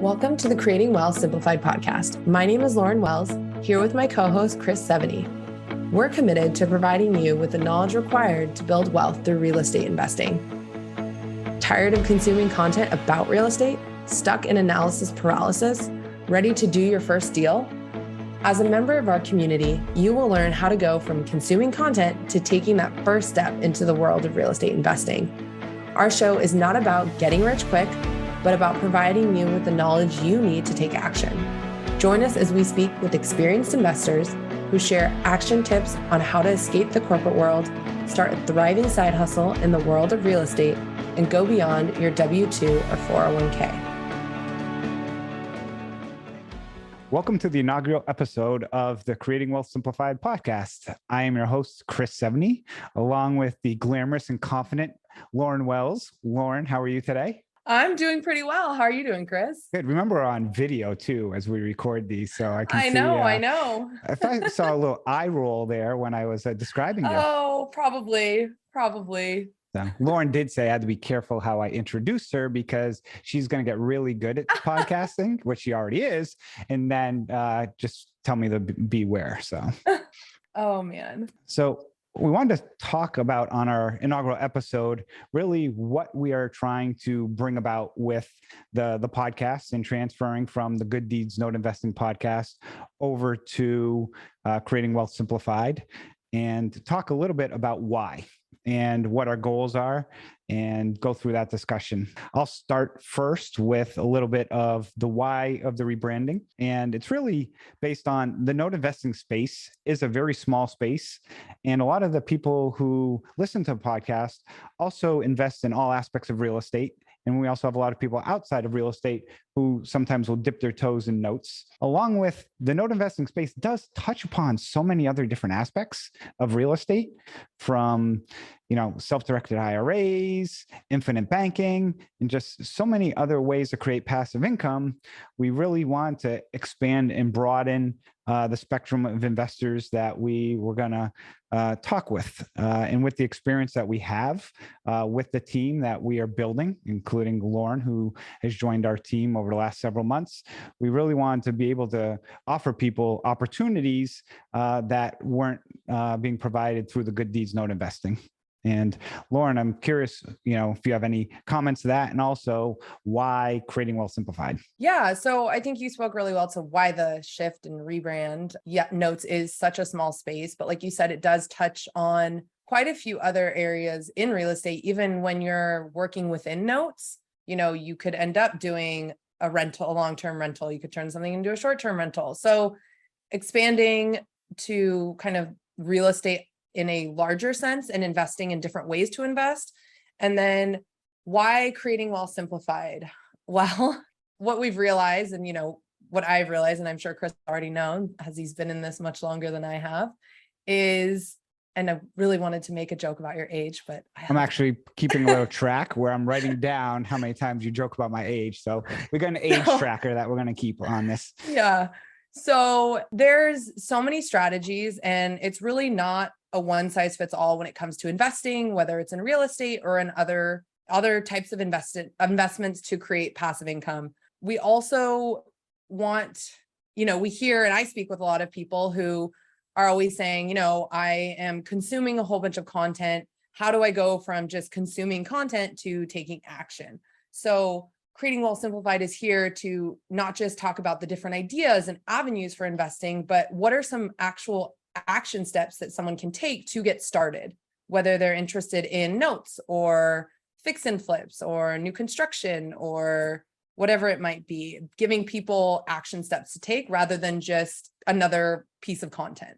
Welcome to the Creating Wealth Simplified podcast. My name is Lauren Wells, here with my co-host, Chris Seveney. We're committed to providing you with the knowledge required to build wealth through real estate investing. Tired of consuming content about real estate? Stuck in analysis paralysis? Ready to do your first deal? As a member of our community, you will learn how to go from consuming content to taking that first step into the world of real estate investing. Our show is not about getting rich quick, but about providing you with the knowledge you need to take action. Join us as we speak with experienced investors who share action tips on how to escape the corporate world, start a thriving side hustle in the world of real estate, and go beyond your W-2 or 401k. Welcome to the inaugural episode of the Creating Wealth Simplified podcast. I am your host, Chris Seveney, along with the glamorous and confident Lauren Wells. Lauren, how are you today? I'm doing pretty well. How are you doing, Chris? Good. Remember, we're on video too as we record these, so I can see. I know. If I saw a little eye roll there when I was describing you. Oh, probably. So Lauren did say I had to be careful how I introduced her because she's going to get really good at podcasting, which she already is, and then just tell me to beware. So. Oh man. So we wanted to talk about on our inaugural episode, really what we are trying to bring about with the podcast and transferring from the Good Deeds Note Investing podcast over to Creating Wealth Simplified, and talk a little bit about why and what our goals are and go through that discussion. I'll start first with a little bit of the why of the rebranding. And it's really based on the note investing space is a very small space. And a lot of the people who listen to the podcast also invest in all aspects of real estate. And we also have a lot of people outside of real estate who sometimes will dip their toes in notes. Along with the note investing space does touch upon so many other different aspects of real estate, from self-directed IRAs, infinite banking, and just so many other ways to create passive income. We really want to expand and broaden the spectrum of investors that we were going to talk with. And with the experience that we have with the team that we are building, including Lauren, who has joined our team over the last several months, we really want to be able to offer people opportunities that weren't being provided through the Good Deeds Note Investing. And Lauren, I'm curious, if you have any comments to that, and also why Creating Wealth Simplified. Yeah, so I think you spoke really well to why the shift and rebrand. Yeah, notes is such a small space, but like you said, it does touch on quite a few other areas in real estate. Even when you're working within notes, you could end up doing a rental, a long-term rental. You could turn something into a short-term rental. So expanding to kind of real estate in a larger sense and investing in different ways to invest. And then why Creating Wealth Simplified? Well, what we've realized, and what I've realized, and I'm sure Chris already known as he's been in this much longer than I have, is, and I really wanted to make a joke about your age, but I'm actually keeping a little track where I'm writing down how many times you joke about my age. So we got an age tracker that we're going to keep on this. Yeah. So there's so many strategies, and it's really not a one size fits all when it comes to investing, whether it's in real estate or in other types of investments to create passive income. We also want, we hear, and I speak with a lot of people who are always saying, I am consuming a whole bunch of content. How do I go from just consuming content to taking action? So Creating Wealth Simplified is here to not just talk about the different ideas and avenues for investing, but what are some actual action steps that someone can take to get started, whether they're interested in notes or fix and flips or new construction or whatever it might be, giving people action steps to take rather than just another piece of content.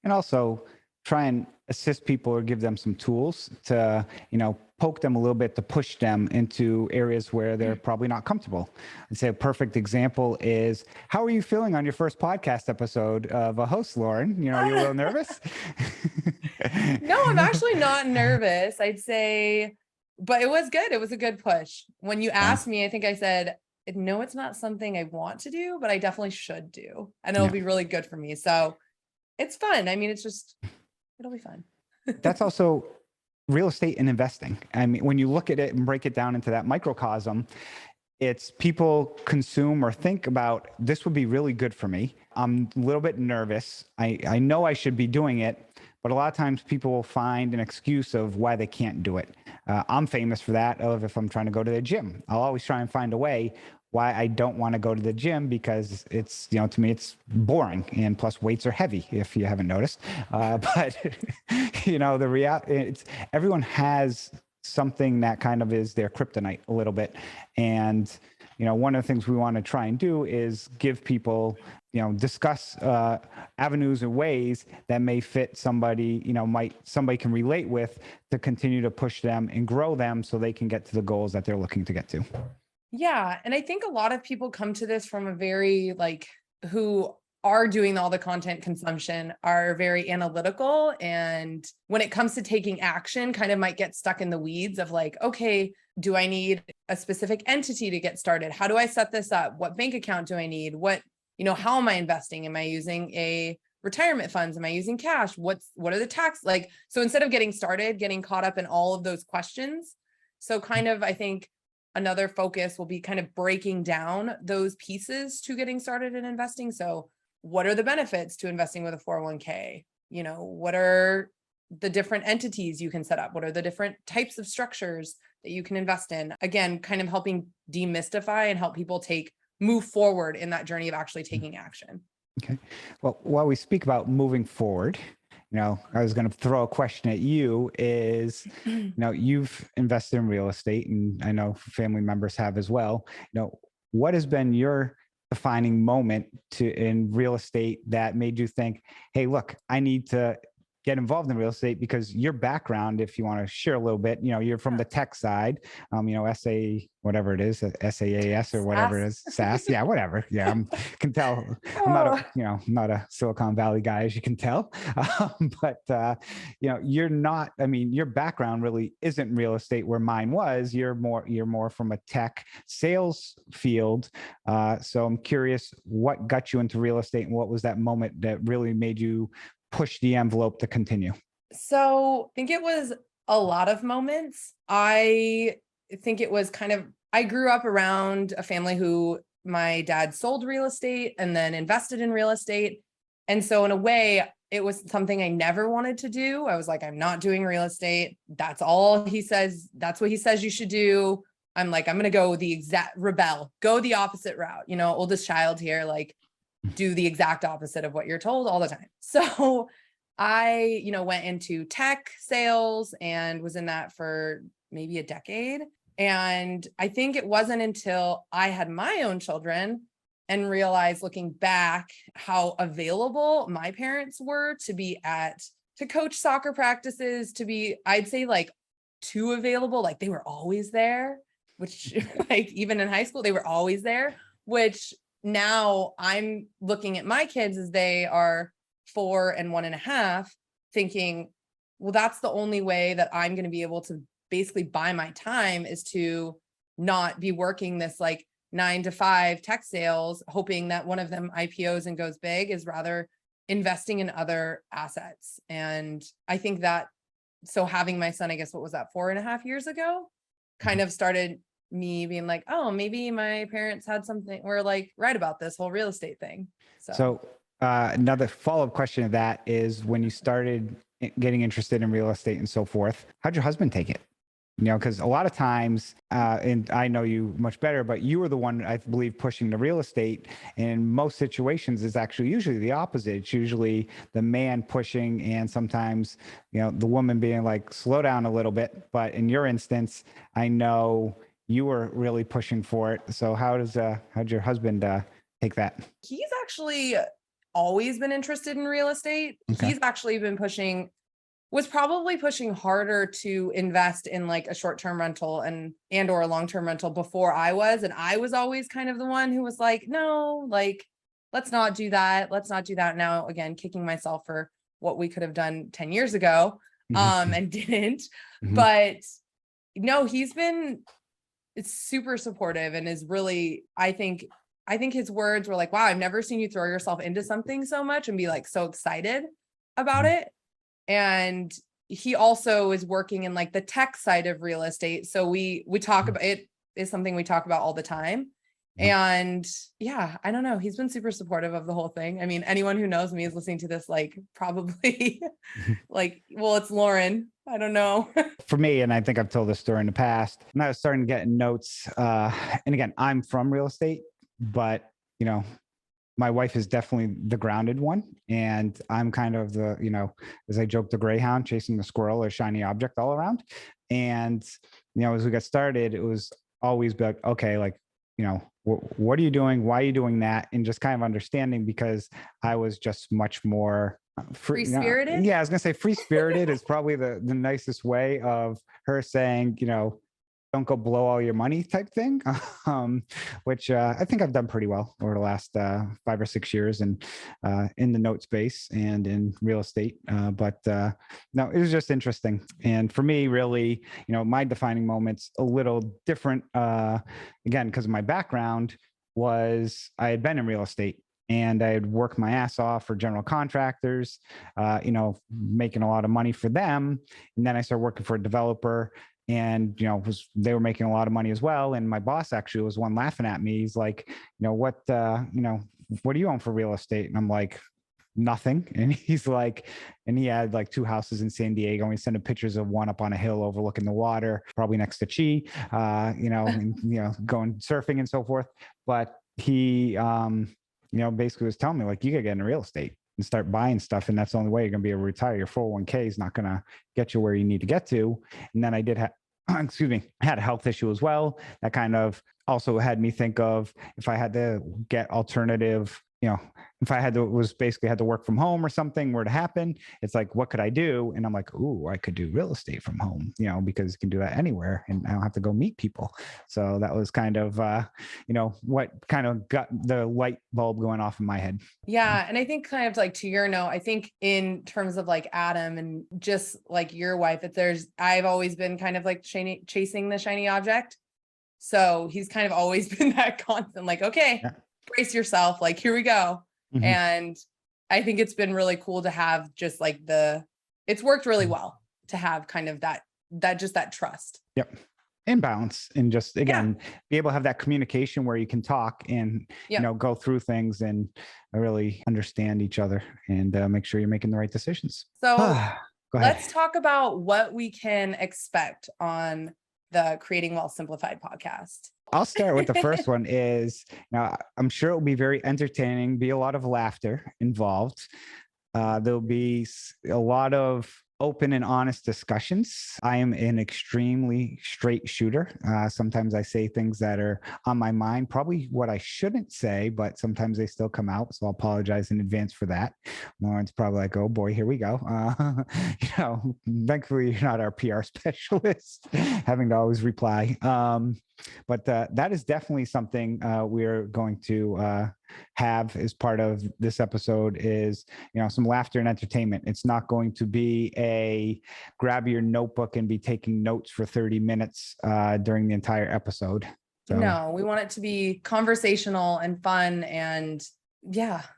And also try and assist people or give them some tools to, poke them a little bit to push them into areas where they're probably not comfortable. I'd say a perfect example is, how are you feeling on your first podcast episode of a host, Lauren? You're a little nervous? No, I'm actually not nervous, I'd say, but it was good. It was a good push. When you asked me, I think I said, no, it's not something I want to do, but I definitely should do. And it'll be really good for me. So it's fun. I mean, it'll be fun. That's also real estate and investing. I mean, when you look at it and break it down into that microcosm, It's people consume or think about, this would be really good for me. I'm a little bit nervous. I know I should be doing it, but a lot of times people will find an excuse of why they can't do it. I'm famous for that. Of if I'm trying to go to the gym, I'll always try and find a way why I don't want to go to the gym, because it's, to me, it's boring. And plus weights are heavy, if you haven't noticed. But the reality, it's everyone has something that kind of is their kryptonite a little bit. And, one of the things we want to try and do is give people, discuss avenues or ways that may fit somebody, somebody can relate with, to continue to push them and grow them so they can get to the goals that they're looking to get to. Yeah. And I think a lot of people come to this from a very who are doing all the content consumption are very analytical. And when it comes to taking action, kind of might get stuck in the weeds of okay, do I need a specific entity to get started? How do I set this up? What bank account do I need? How am I investing? Am I using a retirement funds? Am I using cash? What are the tax so instead of getting started, getting caught up in all of those questions. So kind of, I think another focus will be kind of breaking down those pieces to getting started in investing. So what are the benefits to investing with a 401k? What are the different entities you can set up? What are the different types of structures that you can invest in? Again, kind of helping demystify and help people move forward in that journey of actually taking action. Okay. Well, while we speak about moving forward, I was going to throw a question at you is, you've invested in real estate, and I know family members have as well. What has been your defining moment in real estate that made you think, hey, look, I need to get involved in real estate? Because your background, if you want to share a little bit, you're from the tech side, whatever it is, SaaS or whatever it is, SaaS. Yeah, whatever. Yeah, can tell I'm not a Silicon Valley guy, as you can tell. But you're not, your background really isn't real estate where mine was. You're more from a tech sales field. So I'm curious, what got you into real estate, and what was that moment that really made you push the envelope to continue? So I think it was a lot of moments. I think it was I grew up around a family who my dad sold real estate and then invested in real estate. And so in a way, it was something I never wanted to do. I was like, I'm not doing real estate. That's all he says. That's what he says you should do. I'm like, I'm going to go go the opposite route, oldest child here, do the exact opposite of what you're told all the time. So I, went into tech sales and was in that for maybe a decade. And I think it wasn't until I had my own children and realized, looking back, how available my parents were to coach soccer practices, I'd say too available. They were always there, which even in high school, they were always there, which now I'm looking at my kids as they are 4 and 1.5, thinking, well, that's the only way that I'm going to be able to basically buy my time, is to not be working this 9 to 5 tech sales, hoping that one of them IPOs and goes big, is rather investing in other assets. And I think that, so having my son, I guess, what was that, 4.5 years ago, kind of started me being like, oh, maybe my parents had something, or right about this whole real estate thing. So another follow-up question to that is, when you started getting interested in real estate and so forth, how'd your husband take it? Because a lot of times, and I know you much better, but you were the one, I believe, pushing the real estate. In most situations, it's actually usually the opposite. It's usually the man pushing, and sometimes, the woman being like, slow down a little bit. But in your instance, I know you were really pushing for it. So how'd your husband take that? He's actually always been interested in real estate. Okay. He's actually been was probably pushing harder to invest in a short-term rental and or a long-term rental before I was. And I was always kind of the one who was like, no, let's not do that. Let's not do that. Now, again, kicking myself for what we could have done 10 years ago, and didn't. But no, he's been super supportive and is really, I think his words were like, wow, I've never seen you throw yourself into something so much and be so excited about it. And he also is working in the tech side of real estate. So we talk about it. is something we talk about all the time. And yeah, I don't know. He's been super supportive of the whole thing. I mean, anyone who knows me is listening to this, like probably like, well, it's Lauren. I don't know. For me, and I think I've told this story in the past, and I was starting to get notes. And again, I'm from real estate, but my wife is definitely the grounded one. And I'm kind of the, as I joke, the greyhound chasing the squirrel or shiny object all around. And, as we got started, it was always be like, okay, like, what are you doing? Why are you doing that? And just kind of understanding, because I was just much more free-spirited. Yeah, I was gonna say free-spirited is probably the nicest way of her saying, don't go blow all your money type thing, which I think I've done pretty well over the last 5 or 6 years, and in the note space and in real estate. But no, it was just interesting. And for me, really, my defining moment's a little different. Again, because of my background was I had been in real estate. And I had worked my ass off for general contractors, making a lot of money for them. And then I started working for a developer, and they were making a lot of money as well. And my boss actually was one laughing at me. He's like, what do you own for real estate? And I'm like, nothing. And he's like, and he had like 2 houses in San Diego, and he sent him pictures of one up on a hill overlooking the water, probably next to Chi, and, going surfing and so forth. But he, basically was telling me, like, you gotta get into real estate and start buying stuff. And that's the only way you're going to be able to retire. Your 401k is not going to get you where you need to get to. And then I did have, had a health issue as well. That kind of also had me think of, if I had to get alternative, if I had to work from home or something were to happen, it's like, what could I do? And I'm like, ooh, I could do real estate from home, because you can do that anywhere and I don't have to go meet people. So that was kind of, what kind of got the light bulb going off in my head. Yeah. And I think kind of like to your note, I think in terms of like Adam and just like your wife, I've always been kind of like chasing the shiny object. So he's kind of always been that constant, like, okay, brace yourself, like, here we go. Mm-hmm. And I think it's been really cool to have just like it's worked really well to have kind of that trust. Yep. And balance, and just, again, be able to have that communication where you can talk and, go through things and really understand each other and make sure you're making the right decisions. So let's talk about what we can expect on the Creating Wealth Simplified podcast. I'll start with the first one is, I'm sure it will be very entertaining, be a lot of laughter involved. There'll be a lot of open and honest discussions. I am an extremely straight shooter. Sometimes I say things that are on my mind, probably what I shouldn't say, but sometimes they still come out. So I'll apologize in advance for that. Lauren's probably like, oh boy, here we go. Thankfully you're not our PR specialist, having to always reply. But that is definitely something we're going to have as part of this episode is, some laughter and entertainment. It's not going to be a grab your notebook and be taking notes for 30 minutes during the entire episode. So. No, we want it to be conversational and fun, and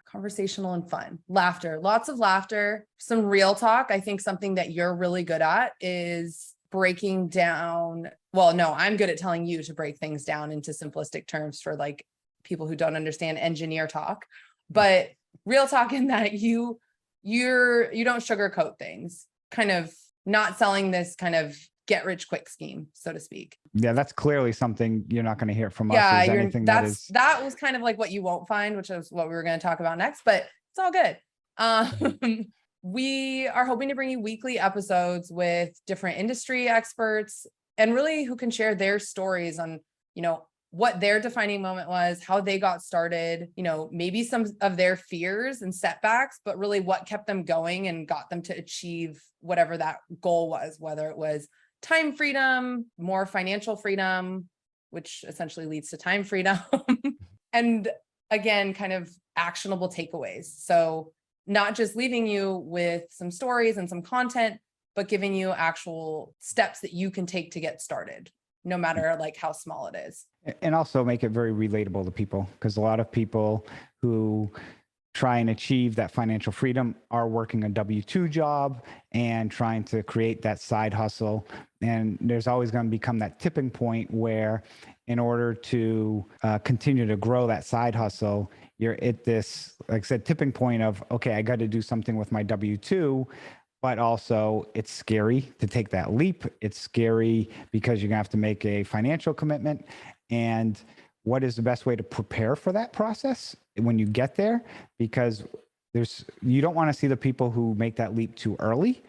conversational and fun. Laughter, lots of laughter, some real talk. I think something that you're really good at is breaking down. Well, no, I'm good at telling you to break things down into simplistic terms for like people who don't understand engineer talk, but real talk in that you don't sugarcoat things, kind of not selling this kind of get rich quick scheme, so to speak. Yeah, that's clearly something you're not going to hear from us. That was kind of like what you won't find, which is what we were going to talk about next, but it's all good. We are hoping to bring you weekly episodes with different industry experts and really who can share their stories on, what their defining moment was, how they got started, maybe some of their fears and setbacks, but really what kept them going and got them to achieve whatever that goal was, whether it was time freedom, more financial freedom, which essentially leads to time freedom. And again, kind of actionable takeaways. So not just leaving you with some stories and some content, but giving you actual steps that you can take to get started, no matter like how small it is. And also make it very relatable to people, because a lot of people who try and achieve that financial freedom are working a W-2 job and trying to create that side hustle. And there's always going to become that tipping point where in order to continue to grow that side hustle, you're at this, like I said, tipping point of, okay, I got to do something with my W-2, but also it's scary to take that leap. It's scary because you're gonna have to make a financial commitment. And what is the best way to prepare for that process when you get there? Because you don't want to see the people who make that leap too early.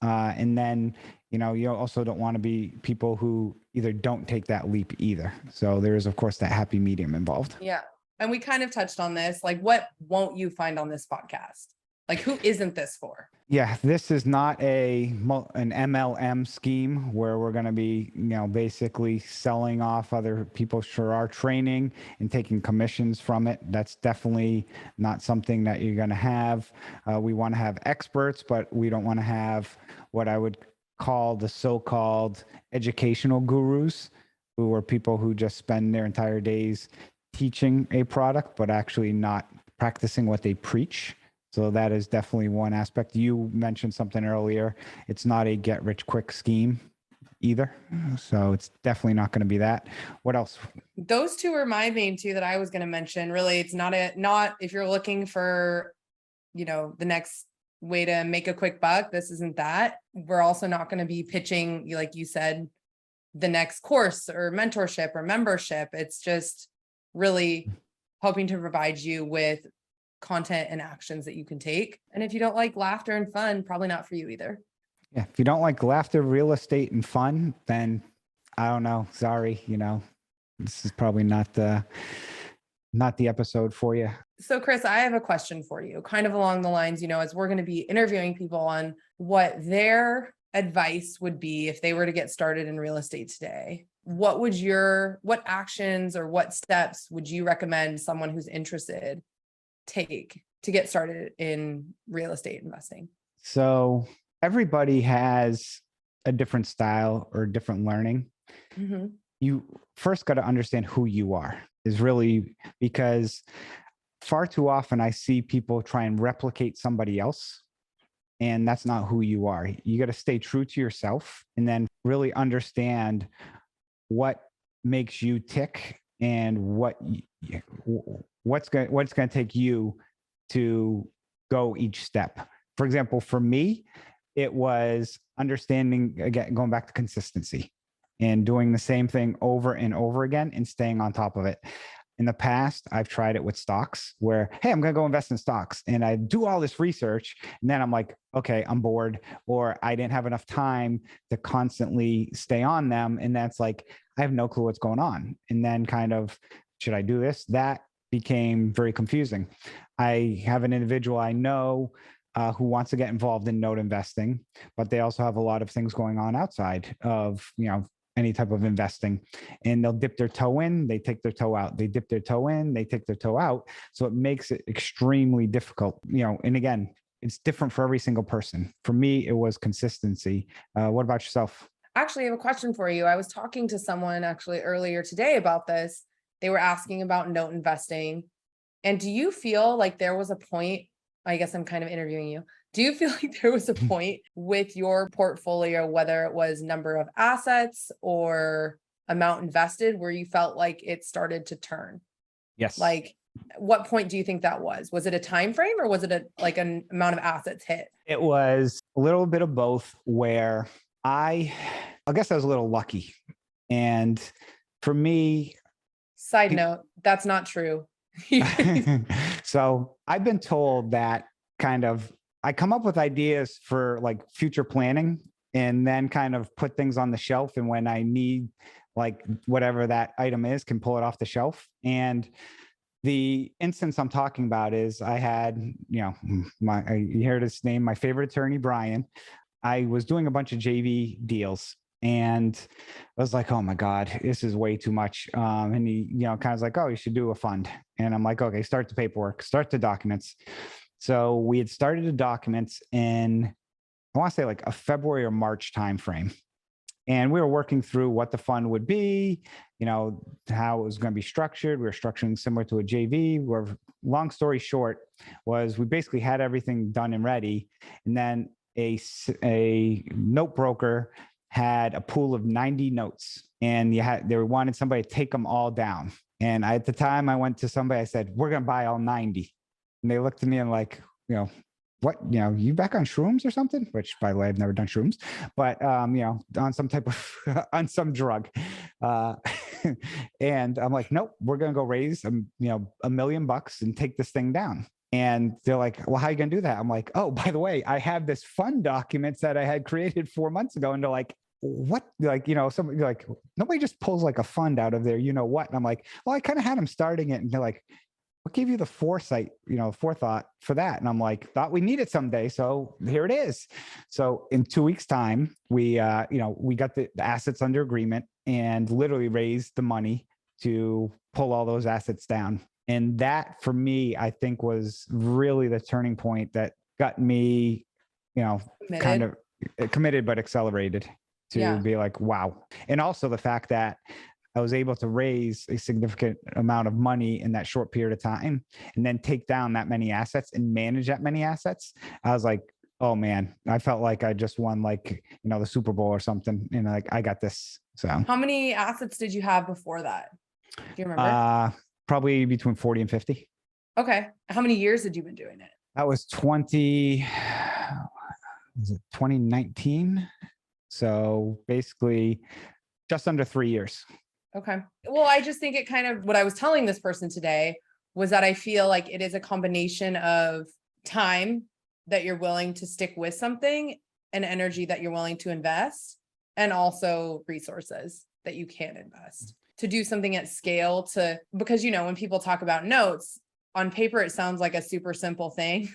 And then, you also don't want to be people who either don't take that leap either. So there is, of course, that happy medium involved. Yeah. And we kind of touched on this, like, what won't you find on this podcast? Like, who isn't this for? Yeah, this is not an MLM scheme where we're going to be, basically selling off other people for our training and taking commissions from it. That's definitely not something that you're going to have. We want to have experts, but we don't want to have what I would call the so-called educational gurus, who are people who just spend their entire days teaching a product, but actually not practicing what they preach. So that is definitely one aspect. You mentioned something earlier. It's not a get rich quick scheme either. So it's definitely not going to be that. What else? Those two are my main two that I was going to mention. Really, it's not if you're looking for, the next way to make a quick buck, this isn't that. We're also not going to be pitching, like you said, the next course or mentorship or membership. It's just really hoping to provide you with content and actions that you can take. And if you don't like laughter and fun, probably not for you either. Yeah. If you don't like laughter, real estate, and fun, then I don't know. Sorry. This is probably not the episode for you. So Chris, I have a question for you, kind of along the lines, as we're going to be interviewing people on what their advice would be if they were to get started in real estate today. What actions or what steps would you recommend someone who's interested take to get started in real estate investing? So everybody has a different style or different learning. Mm-hmm. You first got to understand who you are, is really, because far too often I see people try and replicate somebody else, and that's not who you are. You got to stay true to yourself and then really understand what makes you tick and what's going to take you to go each step. For example, for me, it was understanding, again, going back to consistency and doing the same thing over and over again and staying on top of it. In the past, I've tried it with stocks where, hey, I'm going to go invest in stocks. And I do all this research. And then I'm like, okay, I'm bored, or I didn't have enough time to constantly stay on them. And that's like, I have no clue what's going on. And then kind of, should I do this? That became very confusing. I have an individual I know who wants to get involved in note investing, but they also have a lot of things going on outside of, any type of investing, and they'll dip their toe in, they take their toe out, they dip their toe in, they take their toe out. So it makes it extremely difficult, and again, it's different for every single person. For me, it was consistency. What about yourself? Actually, I have a question for you. I was talking to someone actually earlier today about this. They were asking about note investing. And do you feel like there was a point, I guess I'm kind of interviewing you. Do you feel like there was a point with your portfolio, whether it was number of assets or amount invested, where you felt like it started to turn? Yes. Like, what point do you think that was? Was it a time frame, or was it an amount of assets hit? It was a little bit of both, where I guess I was a little lucky. And for me, side note, that's not true. So I've been told that I come up with ideas for like future planning and then kind of put things on the shelf. And when I need like whatever that item is, can pull it off the shelf. And the instance I'm talking about is I had, you heard his name, my favorite attorney, Brian. I was doing a bunch of JV deals. And I was like, oh my God, this is way too much. And he, kind of was like, oh, you should do a fund. And I'm like, okay, start the paperwork, start the documents. So we had started the documents in, I want to say like a February or March timeframe. And we were working through what the fund would be how it was going to be structured. We were structuring similar to a JV, where long story short was we basically had everything done and ready. And then a note broker had a pool of 90 notes, and they wanted somebody to take them all down. And at the time I went to somebody, I said, we're going to buy all 90. And they looked at me and like, what, you back on shrooms or something? Which, by the way, I've never done shrooms, but, on some type of, on some drug. And I'm like, nope, we're going to go raise, $1 million and take this thing down. And they're like, well, how are you going to do that? I'm like, oh, by the way, I have this fund documents that I had created 4 months ago. And they're like, what? Like, somebody like, nobody just pulls like a fund out of there, what? And I'm like, well, I kind of had them starting it. And they're like, what gave you the foresight, forethought for that? And I'm like, thought we need it someday. So here it is. So in 2 weeks time, we got the assets under agreement and literally raised the money to pull all those assets down. And that for me, I think was really the turning point that got me, kind of committed, but accelerated to be like, wow. And also the fact that I was able to raise a significant amount of money in that short period of time and then take down that many assets and manage that many assets. I was like, oh man, I felt like I just won like, the Super Bowl or something. And like, I got this. So how many assets did you have before that? Do you remember? Probably between 40 and 50. Okay. How many years had you been doing it? That was 2019? So basically just under 3 years. Okay. Well, I just think it kind of, what I was telling this person today was that I feel like it is a combination of time that you're willing to stick with something and energy that you're willing to invest, and also resources that you can invest to do something at scale because, when people talk about notes on paper, it sounds like a super simple thing,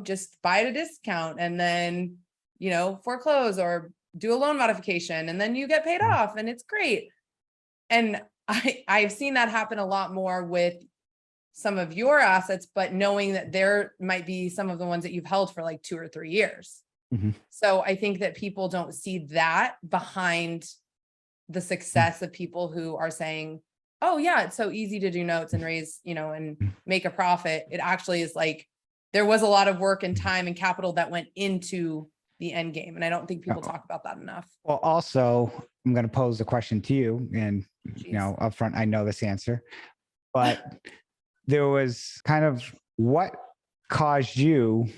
just buy at a discount and then, foreclose or do a loan modification and then you get paid off and it's great. And I've seen that happen a lot more with some of your assets, but knowing that there might be some of the ones that you've held for like 2 or 3 years. Mm-hmm. So I think that people don't see that behind the success of people who are saying, oh yeah, it's so easy to do notes and raise, and make a profit. It actually is like, there was a lot of work and time and capital that went into the end game. And I don't think people talk about that enough. Well, also, I'm going to pose a question to you, and, upfront, I know this answer, but there was kind of what caused you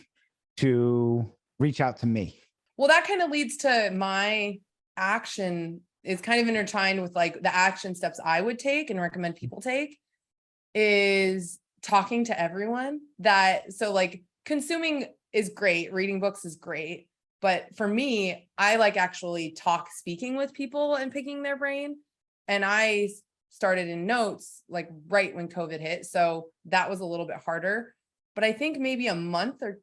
to reach out to me? Well, that kind of leads to my action is kind of intertwined with like the action steps I would take and recommend people take is talking to everyone so like consuming is great. Reading books is great. But for me, I like actually speaking with people and picking their brain. And I started in notes like right when COVID hit. So that was a little bit harder, but I think maybe a month or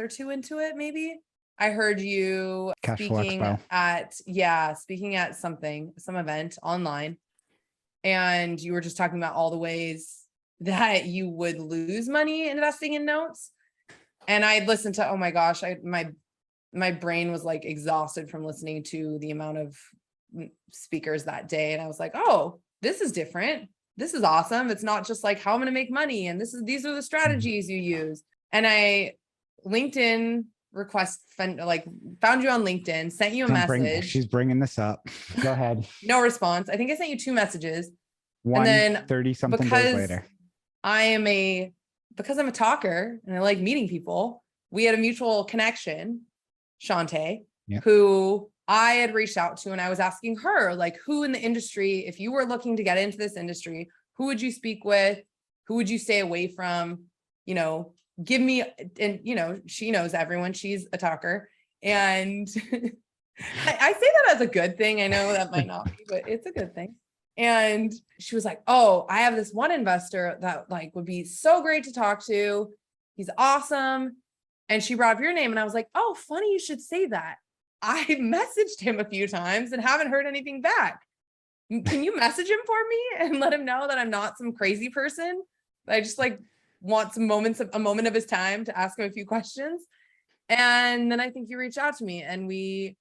two into it, maybe I heard you speaking at some event online. And you were just talking about all the ways that you would lose money investing in notes. And I listened to, oh my gosh, my brain was like exhausted from listening to the amount of speakers that day. And I was like, oh, this is different. This is awesome. It's not just like how I'm going to make money. And these are the strategies you use. And I found you on LinkedIn, sent you a message. She's bringing this up. Go ahead. No response. I think I sent you 2 messages. And then 30 something days later. Because I'm a talker and I like meeting people, we had a mutual connection, Shantae, who I had reached out to, and I was asking her, like, who in the industry, if you were looking to get into this industry, who would you speak with? Who would you stay away from? Give me, and she knows everyone. She's a talker. And I say that as a good thing. I know that might not be, but it's a good thing. And she was like, oh, I have this one investor that like would be so great to talk to. He's awesome. And she brought up your name. And I was like, oh, funny you should say that. I messaged him a few times and haven't heard anything back. Can you message him for me and let him know that I'm not some crazy person? I just like want a moment of his time to ask him a few questions. And then I think you reached out to me and we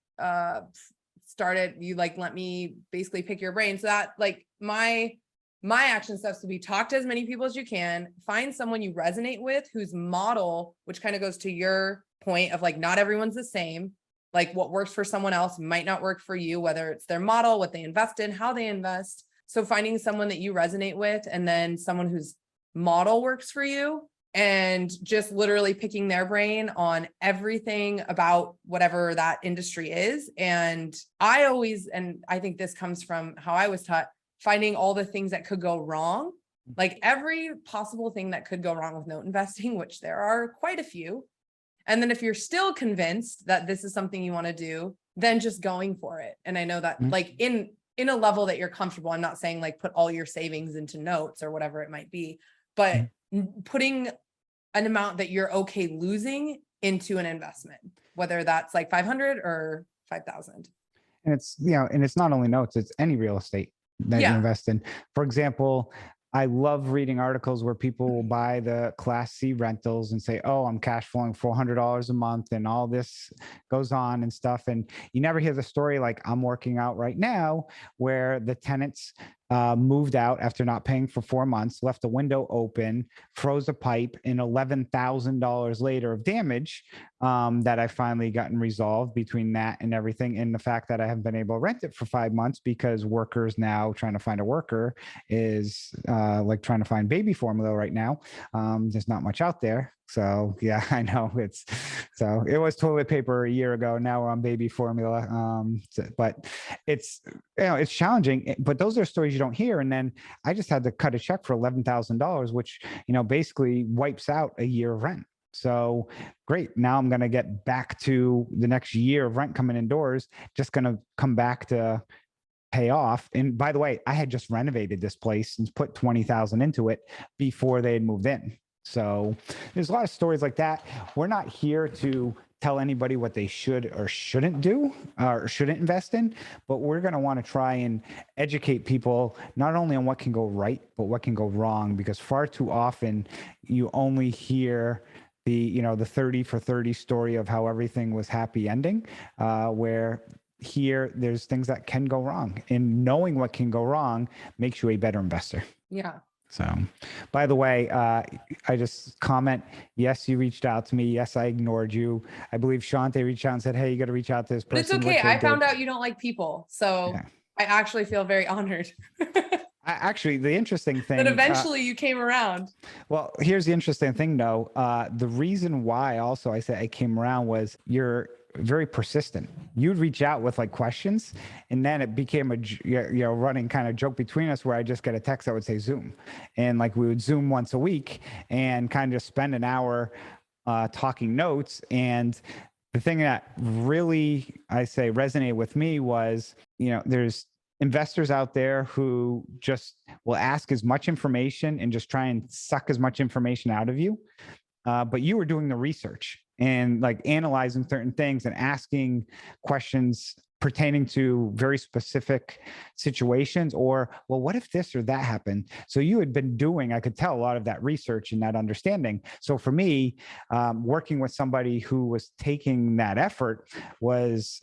started, you like, let me basically pick your brain. So that like my action steps would be talk to as many people as you can, find someone you resonate with whose model, which kind of goes to your point of like, not everyone's the same. Like what works for someone else might not work for you, whether it's their model, what they invest in, how they invest. So finding someone that you resonate with, and then someone whose model works for you, and just literally picking their brain on everything about whatever that industry is. And I always, and I think this comes from how I was taught, finding all the things that could go wrong, like every possible thing that could go wrong with note investing, which there are quite a few. And then if you're still convinced that this is something you want to do, then just going for it. And I know that like in a level that you're comfortable, I'm not saying like put all your savings into notes or whatever it might be, but putting an amount that you're okay losing into an investment, whether that's like 500 or 5,000. And it's, and it's not only notes, it's any real estate that you invest in. For example, I love reading articles where people will buy the Class C rentals and say, oh, I'm cash flowing $400 a month and all this goes on and stuff. And you never hear the story like I'm working out right now, where the tenants moved out after not paying for 4 months, left a window open, froze a pipe, and $11,000 later of damage that I finally gotten resolved between that and everything. And the fact that I haven't been able to rent it for 5 months because workers now trying to find a worker is like trying to find baby formula right now. There's not much out there. So yeah, I know so it was toilet paper a year ago. Now we're on baby formula. But it's, it's challenging, but those are stories you don't hear. And then I just had to cut a check for $11,000, which, basically wipes out a year of rent. So great. Now I'm going to get back to the next year of rent coming indoors, just going to come back to pay off. And by the way, I had just renovated this place and put 20,000 into it before they had moved in. So there's a lot of stories like that. We're not here to tell anybody what they should or shouldn't do or shouldn't invest in, but we're going to want to try and educate people not only on what can go right, but what can go wrong, because far too often you only hear the 30 for 30 story of how everything was happy ending, where here there's things that can go wrong, and knowing what can go wrong makes you a better investor. Yeah. So, by the way, I just comment, yes, you reached out to me. Yes, I ignored you. I believe Shante reached out and said, hey, you got to reach out to this person. But it's okay. I found out you don't like people. So yeah. I actually feel very honored. Actually, the interesting thing that eventually you came around. Well, here's the interesting thing, though. The reason why also I said I came around was you're very persistent. You'd reach out with like questions, and then it became a running kind of joke between us where I just get a text that would say Zoom, and like we would Zoom once a week and kind of spend an hour talking notes. And the thing that really I say resonated with me was, there's investors out there who just will ask as much information and just try and suck as much information out of you. But you were doing the research and like analyzing certain things and asking questions pertaining to very specific situations, or, well, what if this or that happened? So you had been doing, I could tell, a lot of that research and that understanding. So for me, working with somebody who was taking that effort was,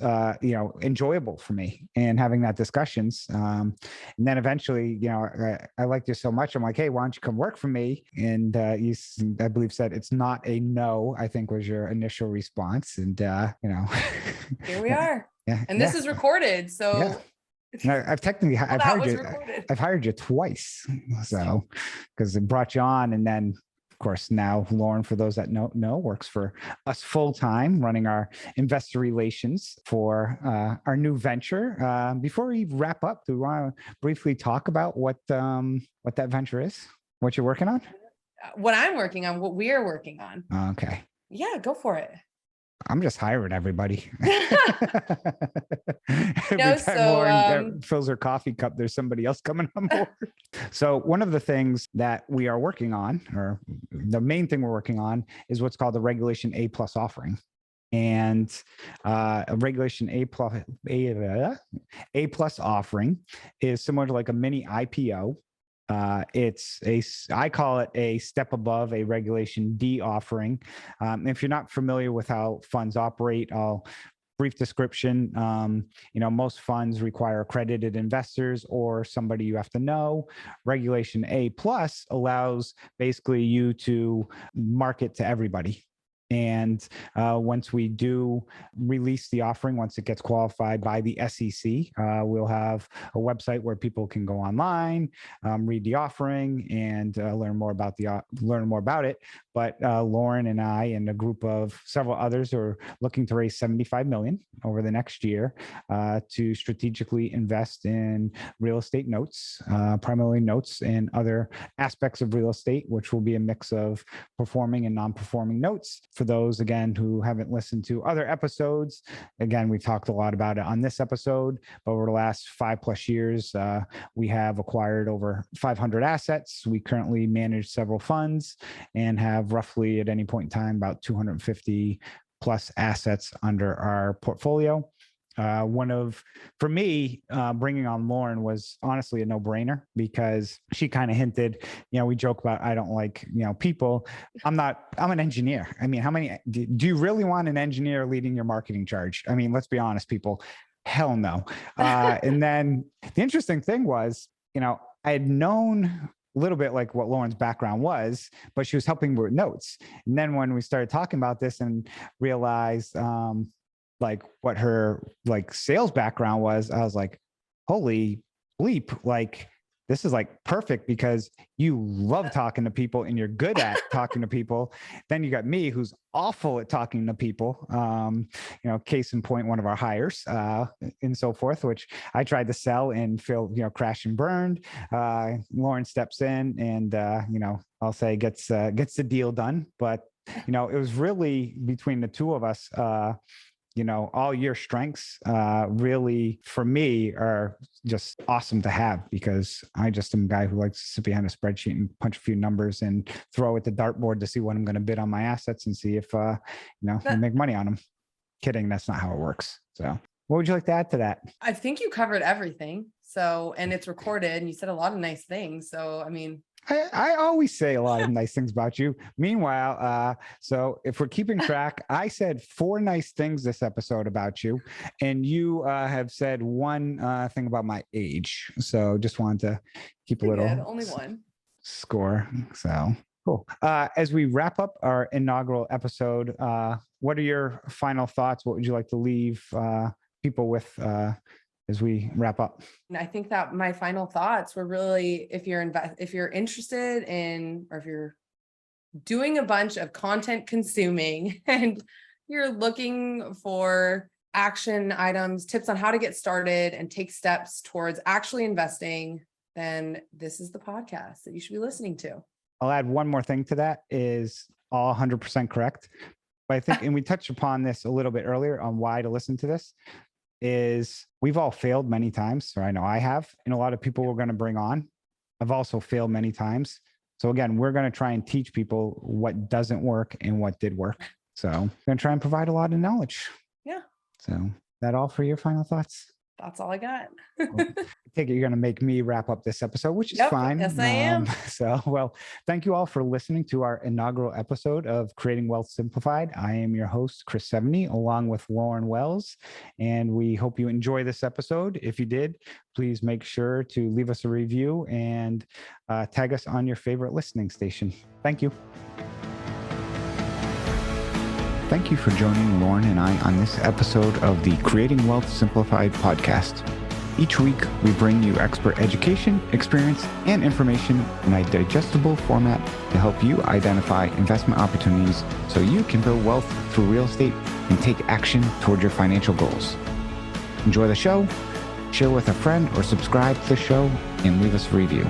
enjoyable for me, and having that discussions. And then eventually, I liked you so much. I'm like, hey, why don't you come work for me? And you, I believe, said it's not a no, I think was your initial response. And, here we are. Yeah, and this is recorded. So I've technically, I've hired you twice. So, because it brought you on. And then of course, now Lauren, for those that know, works for us full time, running our investor relations for our new venture. Before we wrap up, do we want to briefly talk about what that venture is, what you're working on? What I'm working on, what we're working on. Okay. Yeah, go for it. I'm just hiring everybody. Every time Lauren fills her coffee cup, there's somebody else coming on board. So one of the things that we are working on, or the main thing we're working on, is what's called the Regulation A+ offering. And a Regulation A+ offering is similar to like a mini IPO. I call it a step above a Regulation D offering. If you're not familiar with how funds operate, I'll brief description. Most funds require accredited investors or somebody you have to know. Regulation A+ allows basically you to market to everybody. And once we do release the offering, once it gets qualified by the SEC, we'll have a website where people can go online, read the offering, and learn more about it. But Lauren and I and a group of several others are looking to raise $75 million over the next year to strategically invest in real estate notes, primarily notes and other aspects of real estate, which will be a mix of performing and non-performing notes. For those, again, who haven't listened to other episodes, again, we've talked a lot about it on this episode, but over the last 5+ years, we have acquired over 500 assets. We currently manage several funds and have roughly at any point in time about 250 plus assets under our portfolio. For me, bringing on Lauren was honestly a no-brainer because she kind of hinted, we joke about, I don't like, people. I'm an engineer. I mean, do you really want an engineer leading your marketing charge? I mean, let's be honest, people, hell no. And then the interesting thing was, I had known a little bit like what Lauren's background was, but she was helping me with notes. And then when we started talking about this and realized, like what her sales background was, I was like, holy bleep, this is perfect because you love talking to people and you're good at talking to people. Then you got me who's awful at talking to people. Case in point, one of our hires and so forth, which I tried to sell and feel, crash and burned. Lauren steps in and, I'll say gets the deal done. But, it was really between the two of us, all your strengths really, for me, are just awesome to have because I just am a guy who likes to sit behind a spreadsheet and punch a few numbers and throw at the dartboard to see what I'm going to bid on my assets and see if, we make money on them. Kidding. That's not how it works. So what would you like to add to that? I think you covered everything. So, and it's recorded and you said a lot of nice things. So, I mean, I always say a lot of nice things about you. Meanwhile, so if we're keeping track, I said 4 nice things this episode about you, and you have said one thing about my age. So just wanted to keep a little only one score. So cool. As we wrap up our inaugural episode, what are your final thoughts? What would you like to leave people with as we wrap up? And I think that my final thoughts were really, if you're interested in, or if you're doing a bunch of content consuming and you're looking for action items, tips on how to get started and take steps towards actually investing, then this is the podcast that you should be listening to. I'll add one more thing to that, is all 100% correct. But I think, and we touched upon this a little bit earlier on why to listen to this, is we've all failed many times, or I know I have, and a lot of people we're going to bring on have also failed many times. So again, we're going to try and teach people what doesn't work and what did work. So I'm going to try and provide a lot of knowledge. Yeah. So that all for your final thoughts? That's all I got. Well, I take it you're going to make me wrap up this episode, which is fine. Yes, I am. Well, thank you all for listening to our inaugural episode of Creating Wealth Simplified. I am your host, Chris Seveney, along with Lauren Wells, and we hope you enjoy this episode. If you did, please make sure to leave us a review and tag us on your favorite listening station. Thank you. Thank you for joining Lauren and I on this episode of the Creating Wealth Simplified podcast. Each week, we bring you expert education, experience, and information in a digestible format to help you identify investment opportunities so you can build wealth through real estate and take action toward your financial goals. Enjoy the show, share with a friend, or subscribe to the show and leave us a review.